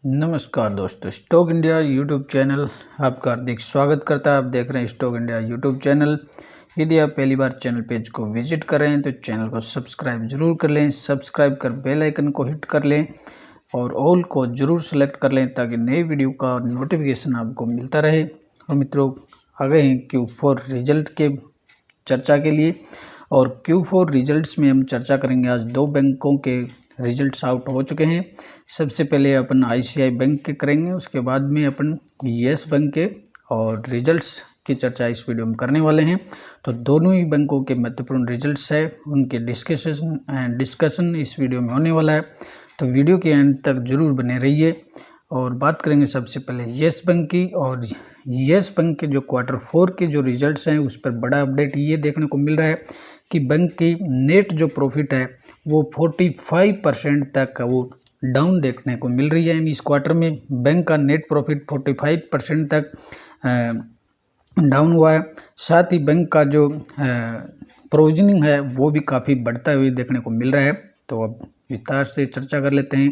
नमस्कार दोस्तों, stock India YouTube channel आपका हार्दिक स्वागत करता है। आप देख रहे हैं स्टॉक इंडिया यूट्यूब चैनल। यदि आप पहली बार चैनल पेज को विजिट कर रहे हैं तो चैनल को सब्सक्राइब जरूर कर लें। सब्सक्राइब कर बेल आइकन को हिट कर लें और ऑल को जरूर सेलेक्ट कर लें ताकि नए वीडियो का नोटिफिकेशन आपको मिलता रहे। और मित्रों, आ गए हैं Q4 रिजल्ट के चर्चा के लिए। और Q4 रिजल्ट्स में हम चर्चा करेंगे। आज दो बैंकों के रिजल्ट्स आउट हो चुके हैं। सबसे पहले अपन ICICI बैंक के करेंगे, उसके बाद में अपन येस बैंक के और रिजल्ट्स की चर्चा इस वीडियो में करने वाले हैं। तो दोनों ही बैंकों के महत्वपूर्ण रिजल्ट्स है, उनके डिस्कशन इस वीडियो में होने वाला है। तो वीडियो के एंड तक जरूर बने रहिए। और बात करेंगे सबसे पहले येस बैंक की। और येस बैंक के जो Q4 के जो रिजल्ट्स हैं उस पर बड़ा अपडेट ये देखने को मिल रहा है कि बैंक की नेट जो प्रॉफिट है वो 45% तक वो डाउन देखने को मिल रही है। इस क्वार्टर में बैंक का नेट प्रॉफिट 45% तक डाउन हुआ है। साथ ही बैंक का जो प्रोविजनिंग है वो भी काफ़ी बढ़ता हुए देखने को मिल रहा है। तो अब विस्तार से चर्चा कर लेते हैं।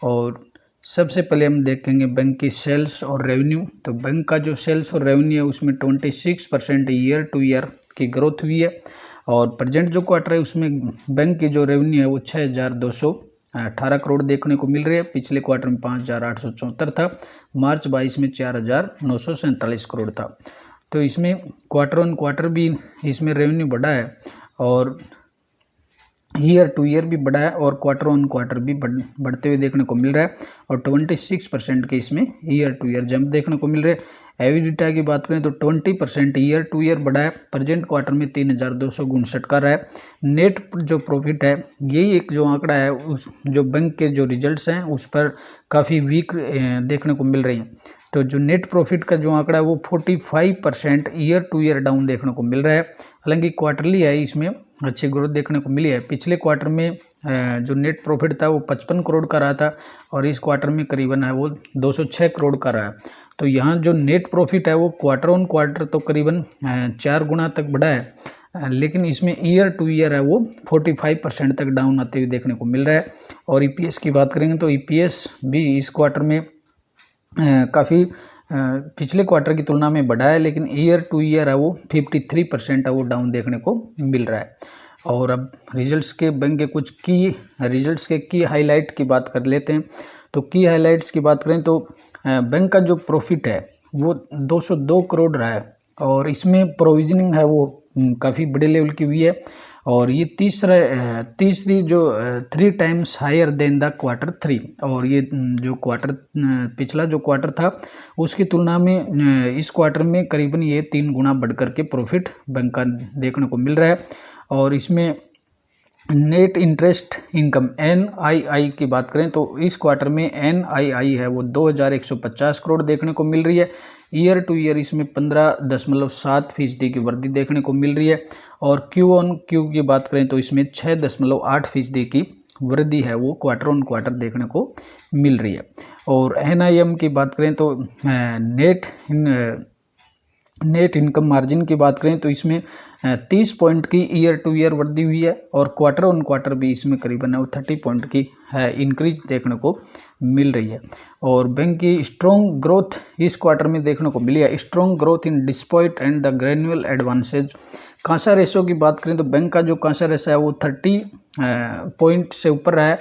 और सबसे पहले हम देखेंगे बैंक की सेल्स और रेवेन्यू। तो बैंक का जो सेल्स और रेवेन्यू है उसमें 26% ईयर टू ईयर की ग्रोथ हुई है। और प्रेजेंट जो क्वार्टर है उसमें बैंक की जो रेवेन्यू है वो 6,218 करोड़ देखने को मिल रही है। पिछले क्वार्टर में 5,874 था। मार्च 22 में 4,947 करोड़ था। तो इसमें क्वार्टर ऑन क्वार्टर भी इसमें रेवेन्यू बढ़ा है और ईयर टू ईयर भी बढ़ा है और क्वार्टर ऑन क्वार्टर भी बढ़ते हुए देखने को मिल रहा है। और 26% के इसमें ईयर टू ईयर जंप देखने को मिल रहे हैं। एबिडिटा की बात करें तो 20% ईयर टू ईयर बढ़ा है। प्रेजेंट क्वार्टर में 3,259 का रहा है। नेट जो प्रॉफिट है यही एक जो आंकड़ा है उस जो बैंक के जो रिजल्ट्स हैं उस पर काफ़ी वीक देखने को मिल रही हैं। तो जो नेट प्रॉफिट का जो आंकड़ा है वो 45% ईयर टू ईयर डाउन देखने को मिल रहा है। हालांकि क्वार्टरली है, इसमें अच्छी ग्रोथ देखने को मिली है। पिछले क्वार्टर में जो नेट प्रॉफिट था वो 55 करोड़ का रहा था और इस क्वार्टर में करीबन है वो 206 करोड़ का रहा है। तो यहाँ जो नेट प्रॉफिट है वो क्वार्टर ऑन क्वार्टर तो करीबन 4 गुना तक बढ़ा है, लेकिन इसमें ईयर टू ईयर है वो 45% तक डाउन आते हुए देखने को मिल रहा है। और EPS की बात करेंगे तो EPS भी इस क्वार्टर में काफ़ी पिछले क्वार्टर की तुलना में बढ़ा है, लेकिन ईयर टू ईयर है वो 53% है वो डाउन देखने को मिल रहा है। और अब रिजल्ट्स के बैंक के कुछ रिजल्ट्स के की हाईलाइट की बात कर लेते हैं। तो की हाईलाइट्स की बात करें तो बैंक का जो प्रॉफिट है वो 202 करोड़ रहा है और इसमें प्रोविजनिंग है वो काफ़ी बड़े लेवल की हुई है। और ये तीसरी जो 3 times higher than the Q3। और ये जो पिछला जो क्वार्टर था उसकी तुलना में इस क्वार्टर में करीबन ये 3 गुना बढ़ कर के प्रॉफिट बैंक का देखने को मिल रहा है। और इसमें नेट इंटरेस्ट इनकम NII की बात करें तो इस क्वार्टर में NII है वो 2,150 करोड़ देखने को मिल रही है। ईयर टू ईयर इसमें 15.7% की वृद्धि देखने को मिल रही है। और Q ऑन Q की बात करें तो इसमें 6.8% की वृद्धि है वो क्वार्टर ऑन क्वार्टर देखने को मिल रही है। और NIM की बात करें तो नेट इनकम मार्जिन की बात करें तो इसमें 30 पॉइंट की ईयर टू ईयर वृद्धि हुई है। और क्वार्टर ऑन क्वार्टर भी इसमें करीबन 30 पॉइंट की है इंक्रीज देखने को मिल रही है। और बैंक की स्ट्रॉन्ग ग्रोथ इस क्वार्टर में देखने को मिली है। Strong growth in despite and the gradual advances. कांसा रेशो की बात करें तो बैंक का जो कांसा रेशो है वो 30 पॉइंट से ऊपर है,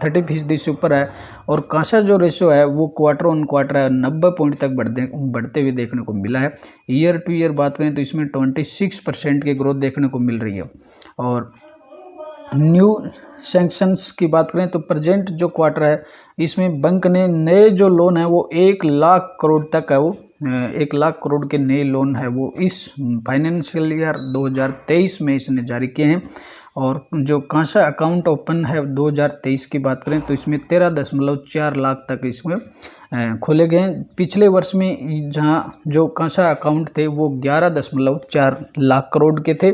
30% से ऊपर है। और कांसा जो रेशो है वो क्वार्टर ऑन क्वार्टर है 90 पॉइंट तक बढ़ते हुए देखने को मिला है। ईयर टू ईयर बात करें तो इसमें 26% की ग्रोथ देखने को मिल रही है। और न्यू सैंक्शंस की बात करें तो प्रेजेंट जो क्वार्टर है इसमें बैंक ने नए जो लोन है वो 1 लाख करोड़ तक है वो 1 लाख करोड़ के नए लोन है वो इस फाइनेंशियल ईयर 2023 में इसने जारी किए हैं। और जो कांसा अकाउंट ओपन है 2023 की बात करें तो इसमें 13.4 लाख तक इसमें खोले गए हैं। पिछले वर्ष में जहां जो कांसा अकाउंट थे वो 11.4 लाख करोड़ के थे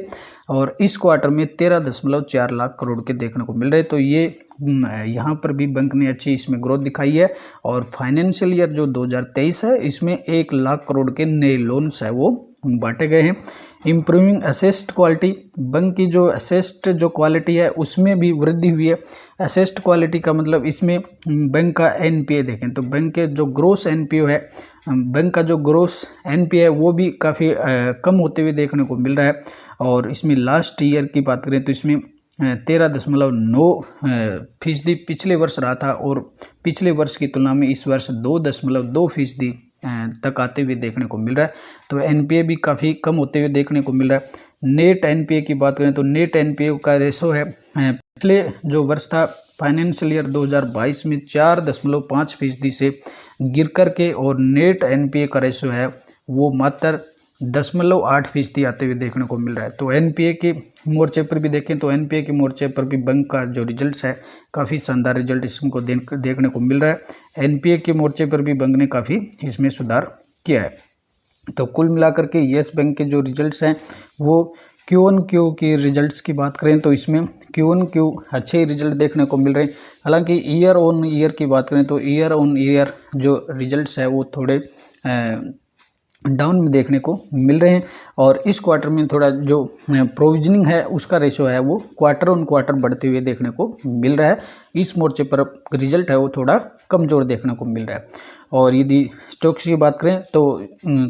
और इस क्वार्टर में 13.4 लाख करोड़ के देखने को मिल रहे। तो ये यहाँ पर भी बैंक ने अच्छी इसमें ग्रोथ दिखाई है। और फाइनेंशियल ईयर जो 2023 है इसमें 1 लाख करोड़ के नए लोन्स है वो बांटे गए हैं। इम्प्रूविंग असेस्ट क्वालिटी, बैंक की जो असेस्ट जो क्वालिटी है उसमें भी वृद्धि हुई है। असेस्ट क्वालिटी का मतलब इसमें बैंक का एनपीए देखें तो बैंक के जो ग्रोस एनपीए है, बैंक का जो ग्रोस एनपीए है वो भी काफ़ी कम होते हुए देखने को मिल रहा है। और इसमें लास्ट ईयर की बात करें तो इसमें 13.9% पिछले वर्ष रहा था, और पिछले वर्ष की तुलना में इस वर्ष 2.2% तक आते हुए देखने को मिल रहा है। तो एनपीए भी काफ़ी कम होते हुए देखने को मिल रहा है। नेट एनपीए की बात करें तो नेट एनपीए का रेशो है पिछले जो वर्ष था फाइनेंशियल ईयर 2022 में 4.5% से गिर करके, और नेट एनपीए का रेशो है वो मात्र 0.8% आते हुए देखने को मिल रहा है। तो एनपीए के मोर्चे पर भी देखें तो एनपीए के मोर्चे पर भी बैंक का जो रिजल्ट्स है काफ़ी शानदार रिजल्ट इसको देखने को मिल रहा है। एनपीए के मोर्चे पर भी बैंक ने काफ़ी इसमें सुधार किया है। तो कुल मिलाकर के येस बैंक के जो रिजल्ट्स हैं वो Q1Q की रिजल्ट्स की बात करें तो इसमें Q1Q अच्छे रिजल्ट देखने को मिल रहे हैं। हालांकि ईयर ऑन ईयर की बात करें तो ईयर ऑन ईयर जो रिजल्ट्स है वो थोड़े डाउन में देखने को मिल रहे हैं, और इस क्वार्टर में थोड़ा जो प्रोविजनिंग है उसका रेशो है वो क्वार्टर ऑन क्वार्टर बढ़ते हुए देखने को मिल रहा है। इस मोर्चे पर रिजल्ट है वो थोड़ा कमज़ोर देखने को मिल रहा है। और यदि स्टॉक्स की बात करें तो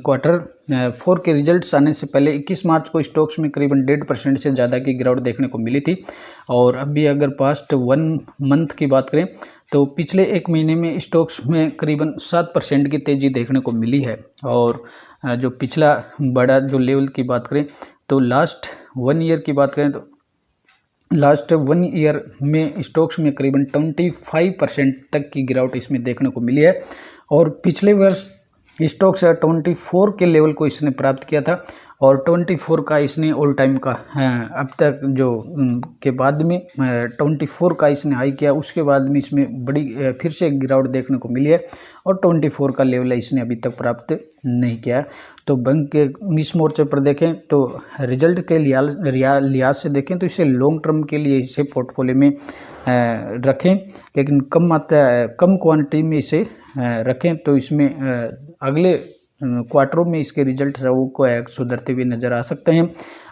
Q4 के रिजल्ट्स आने से पहले 21 मार्च को स्टॉक्स में करीबन 1.5% से ज़्यादा की गिरावट देखने को मिली थी। और अभी अगर पास्ट 1 मंथ की बात करें तो पिछले 1 महीने में स्टॉक्स में करीबन 7% की तेज़ी देखने को मिली है। और जो पिछला बड़ा जो लेवल की बात करें तो लास्ट 1 ईयर की बात करें तो लास्ट 1 ईयर में स्टॉक्स में करीबन 25% तक की गिरावट इसमें देखने को मिली है। और पिछले वर्ष स्टॉक्स 24 के लेवल को इसने प्राप्त किया था, और 24 का इसने ऑल टाइम का अब तक जो के बाद में 24 का इसने हाई किया, उसके बाद में इसमें बड़ी फिर से गिरावट देखने को मिली है, और 24 का लेवल इसने अभी तक प्राप्त नहीं किया। तो बैंक के इस मोर्चे पर देखें तो रिजल्ट के लिहाज से देखें तो इसे लॉन्ग टर्म के लिए इसे पोर्टफोलियो में रखें, लेकिन कम क्वांटिटी में इसे रखें। तो इसमें अगले क्वार्टरों में इसके रिजल्ट है वो सुधरते हुए नज़र आ सकते हैं।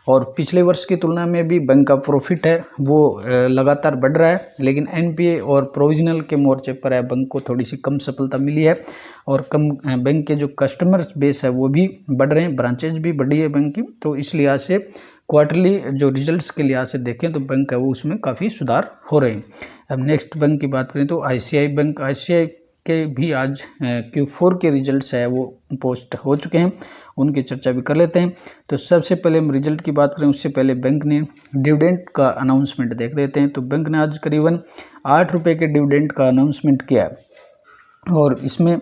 और पिछले वर्ष की तुलना में भी बैंक का प्रॉफिट है वो लगातार बढ़ रहा है, लेकिन एनपीए और प्रोविजनल के मोर्चे पर है बैंक को थोड़ी सी कम सफलता मिली है। और कम बैंक के जो कस्टमर बेस है वो भी बढ़ रहे हैं, ब्रांचेज भी बढ़ी है बैंक की। तो इस लिहाज से क्वार्टरली जो रिजल्ट्स के लिहाज से देखें तो बैंक है वो उसमें काफ़ी सुधार हो रहे हैं। अब नेक्स्ट बैंक की बात करें तो आईसीआई बैंक, आईसीआई के भी आज Q4 के रिजल्ट्स है वो पोस्ट हो चुके हैं, उनकी चर्चा भी कर लेते हैं। तो सबसे पहले हम रिजल्ट की बात करें उससे पहले बैंक ने डिविडेंड का अनाउंसमेंट देख लेते हैं। तो बैंक ने आज करीबन 8 रुपये के डिविडेंड का अनाउंसमेंट किया है, और इसमें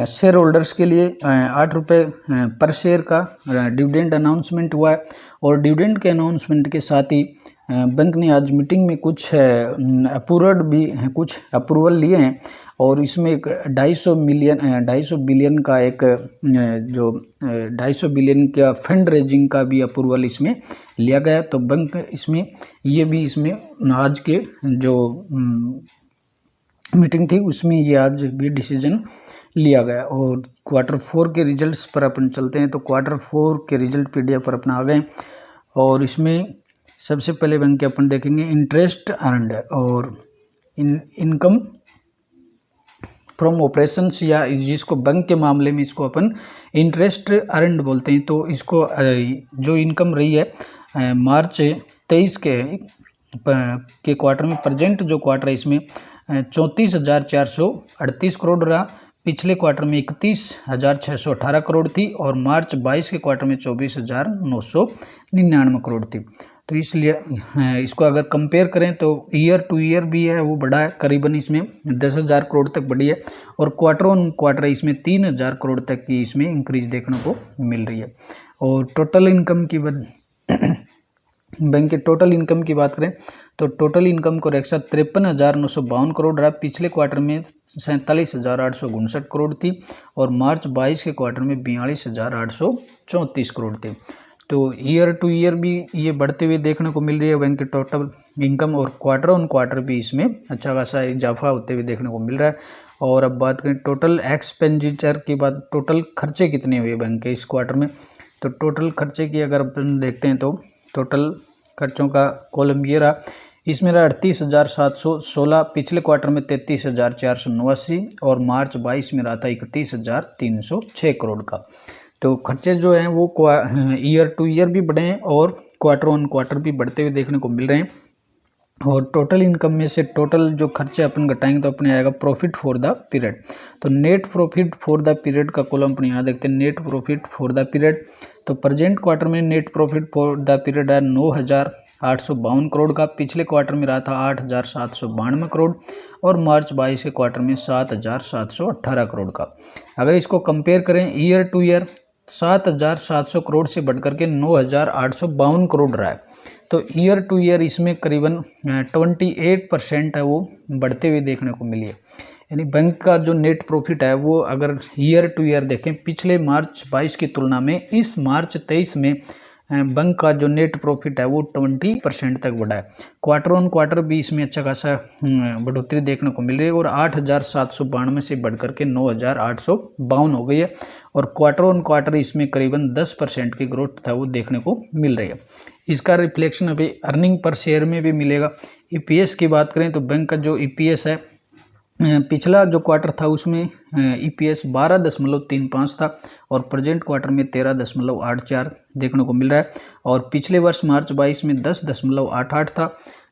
शेयर होल्डर्स के लिए 8 रुपये पर शेयर का डिविडेंड अनाउंसमेंट हुआ है। और डिविडेंड के अनाउंसमेंट के साथ ही बैंक ने आज मीटिंग में कुछ अप्रूवल लिए हैं, और इसमें एक 250 बिलियन का एक जो 250 बिलियन का फंड रेजिंग का भी अप्रूवल इसमें लिया गया। तो बैंक इसमें आज के जो मीटिंग थी उसमें ये आज भी डिसीजन लिया गया। और Q4 के रिजल्ट्स पर अपन चलते हैं। तो Q4 के रिजल्ट PDF पर अपना आ गए, और इसमें सबसे पहले बैंक के अपन देखेंगे इंटरेस्ट अर्न्ड और इनकम फ्रॉम ऑपरेशंस, या जिसको बैंक के मामले में इसको अपन इंटरेस्ट अर्न्ड बोलते हैं। तो इसको जो इनकम रही है मार्च 23 के क्वार्टर में, प्रेजेंट जो क्वार्टर है इसमें 34,438 करोड़ रहा। पिछले क्वार्टर में 31,618 करोड़ थी, और मार्च 22 के क्वार्टर में 24,999 करोड़ थी। तो इसलिए इसको अगर कंपेयर करें तो ईयर टू ईयर भी है वो बढ़ा है, करीबन इसमें 10,000 करोड़ तक बढ़ी है, और क्वार्टर ऑन क्वार्टर इसमें 3,000 करोड़ तक की इसमें इंक्रीज देखने को मिल रही है। और टोटल इनकम की बैंक के टोटल इनकम की बात करें तो टोटल इनकम को रेखा 53,952 करोड़ रहा। पिछले क्वार्टर में 47,859 करोड़ थी, और मार्च 22 के क्वार्टर में 42,834 करोड़ थे। तो ईयर टू ईयर भी ये बढ़ते हुए देखने को मिल रही है बैंक के टोटल इनकम, और क्वार्टर ऑन क्वार्टर भी इसमें अच्छा खासा इजाफा होते हुए देखने को मिल रहा है। और अब बात करें टोटल एक्सपेंडिचर की बात, टोटल खर्चे कितने हुए बैंक के इस क्वार्टर में, तो टोटल खर्चे की अगर अपन देखते हैं तो टोटल खर्चों का कॉलम ये रहा। इसमें रहा 38,716, पिछले क्वार्टर में 33,489 और मार्च 22 में रहा था 31,306 करोड़ का। तो खर्चे जो हैं वो ईयर टू ईयर भी बढ़े हैं और क्वार्टर ऑन क्वार्टर भी बढ़ते हुए देखने को मिल रहे हैं। और टोटल इनकम में से टोटल जो खर्चे अपन घटाएंगे तो अपने आएगा प्रॉफिट फॉर द पीरियड। तो net profit for the period का कॉलम अपन यहाँ देखते हैं, net profit for the period. तो प्रेजेंट क्वार्टर में net profit for the period है 9,852 करोड़ का, पिछले क्वार्टर में रहा था 8,792 करोड़ और मार्च 22 के क्वार्टर में 7,718 करोड़ का। अगर इसको कंपेयर करें ईयर टू ईयर 7,700 करोड़ से बढ़कर के 9,852 करोड़ रहा है। तो ईयर टू ईयर इसमें करीबन 28% है वो बढ़ते हुए देखने को मिली है। यानी बैंक का जो नेट प्रॉफिट है वो अगर ईयर टू ईयर देखें पिछले मार्च 22 की तुलना में इस मार्च 23 में बैंक का जो नेट प्रॉफिट है वो 20% तक बढ़ा है। क्वार्टर ऑन क्वार्टर भी इसमें अच्छा खासा बढ़ोतरी देखने को मिल रही है और 8,792 से बढ़कर के 9,852 हो गई है और क्वार्टर ऑन क्वार्टर इसमें करीबन 10% की ग्रोथ था वो देखने को मिल रही है। इसका रिफ्लेक्शन अभी अर्निंग पर शेयर में भी मिलेगा। ईपीएस की बात करें तो बैंक का जो ईपीएस है पिछला जो क्वार्टर था उसमें ईपीएस 12.35 था और प्रेजेंट क्वार्टर में 13.84 देखने को मिल रहा है और पिछले वर्ष मार्च 22 में 10.88 था।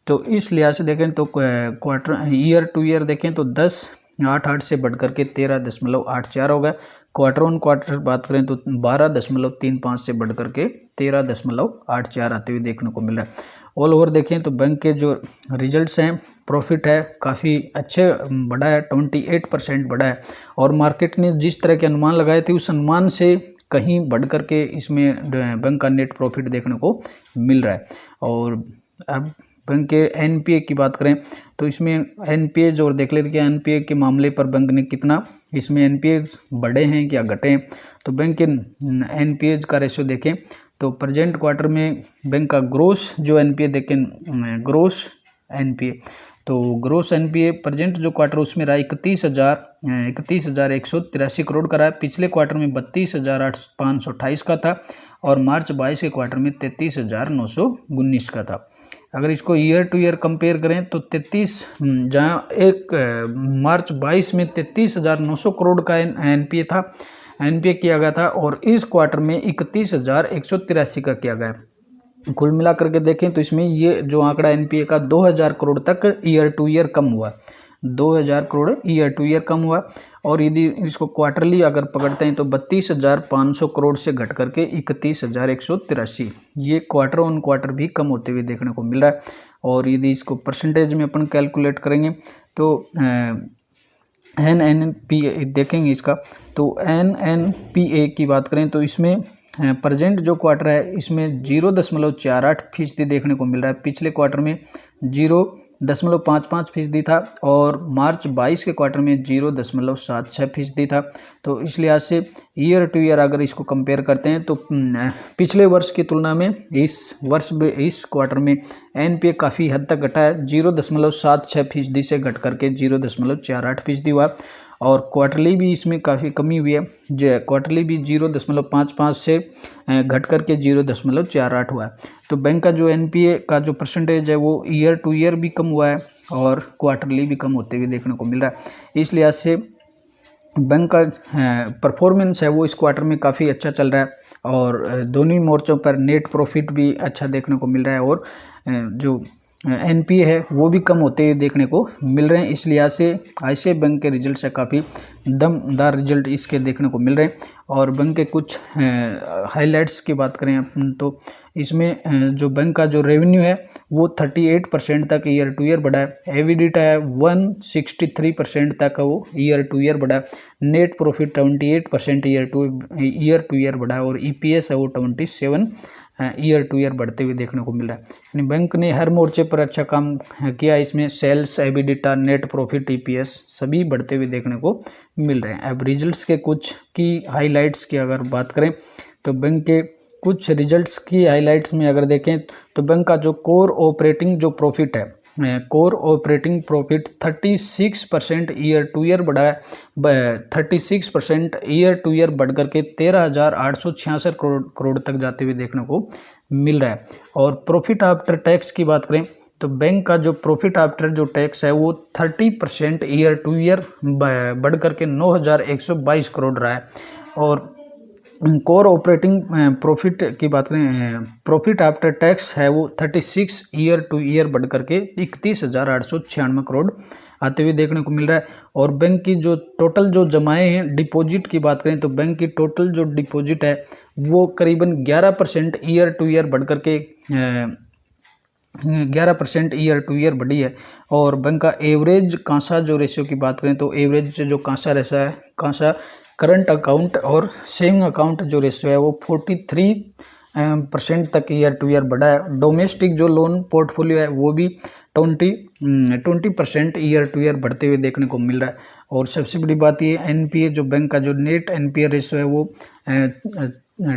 तो इस लिहाज से देखें तो क्वार्टर ईयर टू ईयर देखें तो 10.88 से बढ़कर के 13.84 हो गया। क्वार्टर ऑन क्वार्टर बात करें तो 12.35 से बढ़कर के 13.84 आते हुए देखने को मिल रहा है। ऑल ओवर देखें तो बैंक के जो रिजल्ट्स हैं प्रॉफिट है काफ़ी अच्छे बढ़ा है, 28% बढ़ा है और मार्केट ने जिस तरह के अनुमान लगाए थे उस अनुमान से कहीं बढ़ कर के इसमें बैंक का नेट प्रॉफिट देखने को मिल रहा है। और अब बैंक के एनपीए की बात करें तो इसमें एनपीए जो देख लेते कि एनपीए के मामले पर बैंक ने कितना इसमें एनपीए बढ़े हैं क्या घटे हैं। तो बैंक के एनपीए का रेशियो देखें तो प्रेजेंट क्वार्टर में बैंक का ग्रोस जो एनपीए देखें ग्रोस एनपीए तो ग्रोस एनपीए प्रेजेंट जो क्वार्टर उसमें रहा 31,183 करोड़ का रहा है। पिछले क्वार्टर में 32,528 का था और मार्च 22 के क्वार्टर में 33,919 का था। अगर इसको ईयर टू ईयर कंपेयर करें तो 33 जहाँ एक मार्च 22 में 33,900 करोड़ का एनपीए था एनपीए किया गया था और इस क्वार्टर में 31,183 का किया गया। कुल मिलाकर के देखें तो इसमें ये जो आंकड़ा एनपीए का 2,000 करोड़ तक ईयर टू ईयर कम हुआ, 2,000 करोड़ ईयर टू ईयर कम हुआ। और यदि इसको क्वार्टरली अगर पकड़ते हैं तो 32,500 करोड़ से घट करके 31,183 ये क्वार्टर ऑन क्वार्टर भी कम होते हुए देखने को मिल रहा है। और यदि इसको परसेंटेज में अपन कैलकुलेट करेंगे तो एनएनपीए देखेंगे इसका तो एनएनपीए की बात करें तो इसमें प्रेजेंट जो क्वार्टर है इसमें 0.48% देखने को मिल रहा है। पिछले क्वार्टर में 0.55% था और मार्च 22 के क्वार्टर में 0.76% था। तो इस लिहाज से ईयर टू ईयर अगर इसको कंपेयर करते हैं तो पिछले वर्ष की तुलना में इस क्वार्टर में एनपीए काफ़ी हद तक घटा है, 0.76% से घट करके 0.48% हुआ और क्वार्टरली भी इसमें काफ़ी कमी हुई है, जो क्वार्टरली भी 0.55 से घट करके 0.48 हुआ है। तो बैंक का जो एनपीए का जो परसेंटेज है वो ईयर टू ईयर भी कम हुआ है और क्वार्टरली भी कम होते हुए देखने को मिल रहा है। इस लिहाज से बैंक का परफॉर्मेंस है वो इस क्वार्टर में काफ़ी अच्छा चल रहा है और दोनों मोर्चों पर नेट प्रॉफिट भी अच्छा देखने को मिल रहा है और जो एनपीए है वो भी कम होते हुए देखने को मिल रहे हैं। इस लिहाज से आईसीआईसीआई बैंक के रिजल्ट से काफ़ी दमदार रिजल्ट इसके देखने को मिल रहे हैं। और बैंक के कुछ हाइलाइट्स की बात करें अपन तो इसमें जो बैंक का जो रेवेन्यू है वो 38% तक ईयर टू ईयर बढ़ा है। एवीडेटा है 163% तक वो ईयर टू ईयर बढ़ा है। Net profit 28% year two year बढ़ा है और ईपीएस है वो 27 ईयर टू ईयर बढ़ते हुए देखने को मिल रहा है। यानी बैंक ने हर मोर्चे पर अच्छा काम किया। इसमें सेल्स, एबिडिटा, नेट प्रॉफिट, ईपीएस सभी बढ़ते हुए देखने को मिल रहे हैं। अब रिजल्ट्स के कुछ की हाइलाइट्स की अगर बात करें तो बैंक के कुछ रिजल्ट्स की हाइलाइट्स में अगर देखें तो बैंक का जो कोर ऑपरेटिंग जो प्रॉफिट है core operating profit 36% year two year बढ़ा है, 36% ईयर टू ईयर बढ़ करके 13,866 करोड़ तक जाते हुए देखने को मिल रहा है। और प्रॉफिट आफ्टर टैक्स की बात करें तो बैंक का जो प्रॉफिट आफ्टर जो टैक्स है वो 30% ईयर टू ईयर बढ़ करके 9,122 करोड़ रहा है। और कोर ऑपरेटिंग प्रॉफिट की बात करें, प्रॉफिट आफ्टर टैक्स है वो 36 ईयर टू ईयर बढ़ करके 31,896 करोड़ आते हुए देखने को मिल रहा है। और बैंक की जो टोटल जो जमाएं हैं डिपॉजिट की बात करें तो बैंक की टोटल जो डिपॉजिट है वो करीबन 11% ईयर टू ईयर बढ़ करके 11% ईयर टू ईयर बढ़ी है। और बैंक का एवरेज कांसा जो रेशियो की बात करें तो एवरेज जो कांसा रेशा है, कांसा करंट अकाउंट और सेविंग अकाउंट जो रेशियो है वो 43% तक ईयर टू ईयर बढ़ा है। डोमेस्टिक जो लोन पोर्टफोलियो है वो भी 20% ईयर टू ईयर बढ़ते हुए देखने को मिल रहा है। और सबसे बड़ी बात ये एनपीए जो बैंक का जो नेट एनपीए रेशियो है वो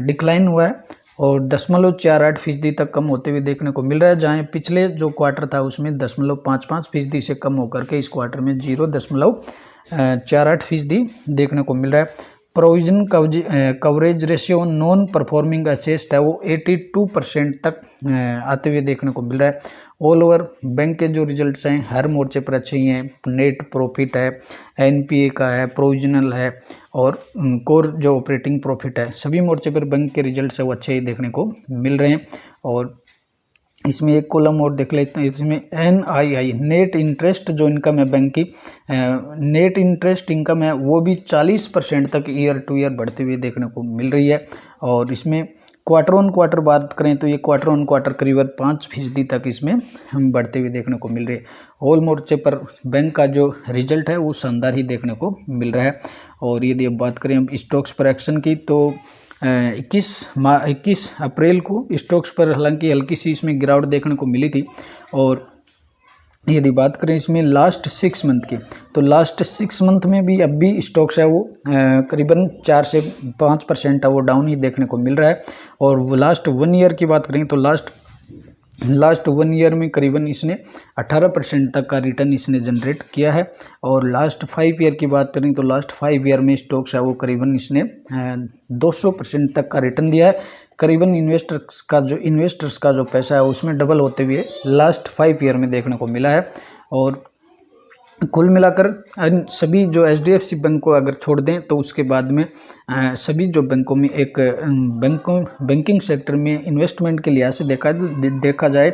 डिक्लाइन हुआ है और 0.48% तक कम होते हुए देखने को मिल रहा है, जहाँ पिछले जो क्वार्टर था उसमें 0.55% से कम होकर के इस क्वार्टर में 0.48% देखने को मिल रहा है। Provision coverage ratio non performing asset है वो 82% तक आते हुए देखने को मिल रहा है। ऑल ओवर बैंक के जो रिजल्ट्स हैं हर मोर्चे पर अच्छे ही हैं। नेट प्रॉफिट है, एनपीए का है, प्रोविजनल है और कोर जो ऑपरेटिंग प्रॉफिट है, सभी मोर्चे पर बैंक के रिजल्ट्स है वो अच्छे ही देखने को मिल रहे हैं। और इसमें एक कॉलम और देख लेते हैं, इसमें NII नेट इंटरेस्ट जो इनकम है बैंक की, नेट इंटरेस्ट इनकम है वो भी 40% तक ईयर टू ईयर बढ़ते हुए देखने को मिल रही है। और इसमें क्वार्टर ऑन क्वार्टर बात करें तो ये क्वार्टर ऑन क्वार्टर करीबन 5% तक इसमें हम बढ़ते हुए देखने को मिल रहे हैं। ऑल मोर्चे पर बैंक का जो रिजल्ट है वो शानदार ही देखने को मिल रहा है। और यदि अब बात करें अब स्टॉक्स पर एक्शन की तो 21 अप्रैल को स्टॉक्स पर हालांकि हल्की सी इसमें गिरावट देखने को मिली थी। और यदि बात करें इसमें लास्ट 6 मंथ की तो लास्ट 6 मंथ में भी अब भी स्टॉक्स है वो करीबन 4 से 5% है वो डाउन ही देखने को मिल रहा है। और वो लास्ट 1 ईयर की बात करें तो लास्ट 1 ईयर में करीबन इसने 18% तक का रिटर्न इसने जनरेट किया है। और लास्ट 5 ईयर की बात करें तो लास्ट 5 ईयर में स्टॉक्स है वो करीबन इसने 200% तक का रिटर्न दिया है। करीबन इन्वेस्टर्स का जो पैसा है उसमें डबल होते हुए लास्ट 5 ईयर में देखने को मिला है। और कुल मिलाकर सभी जो HDFC बैंक को अगर छोड़ दें तो उसके बाद में सभी जो बैंकों में एक बैंकिंग सेक्टर में इन्वेस्टमेंट के लिहाज से देखा जाए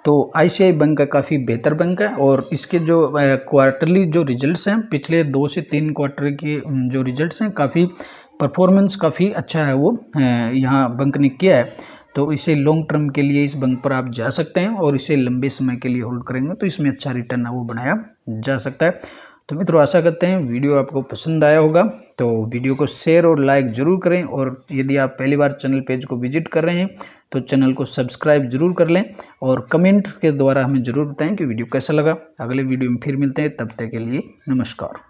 तो ICICI बैंक का काफ़ी बेहतर बैंक है। और इसके जो क्वार्टरली जो रिजल्ट्स हैं पिछले 2 से 3 क्वार्टर के जो रिजल्ट्स हैं काफ़ी परफॉर्मेंस काफ़ी अच्छा है वो यहाँ बैंक ने किया है। तो इसे लॉन्ग टर्म के लिए इस बैंक पर आप जा सकते हैं और इसे लंबे समय के लिए होल्ड करेंगे तो इसमें अच्छा रिटर्न है वो बनाया जा सकता है। तो मित्रों आशा करते हैं वीडियो आपको पसंद आया होगा, तो वीडियो को शेयर और लाइक ज़रूर करें। और यदि आप पहली बार चैनल पेज को विजिट कर रहे हैं तो चैनल को सब्सक्राइब जरूर कर लें और कमेंट के द्वारा हमें ज़रूर बताएं कि वीडियो कैसा लगा। अगले वीडियो में फिर मिलते हैं, तब तक के लिए नमस्कार।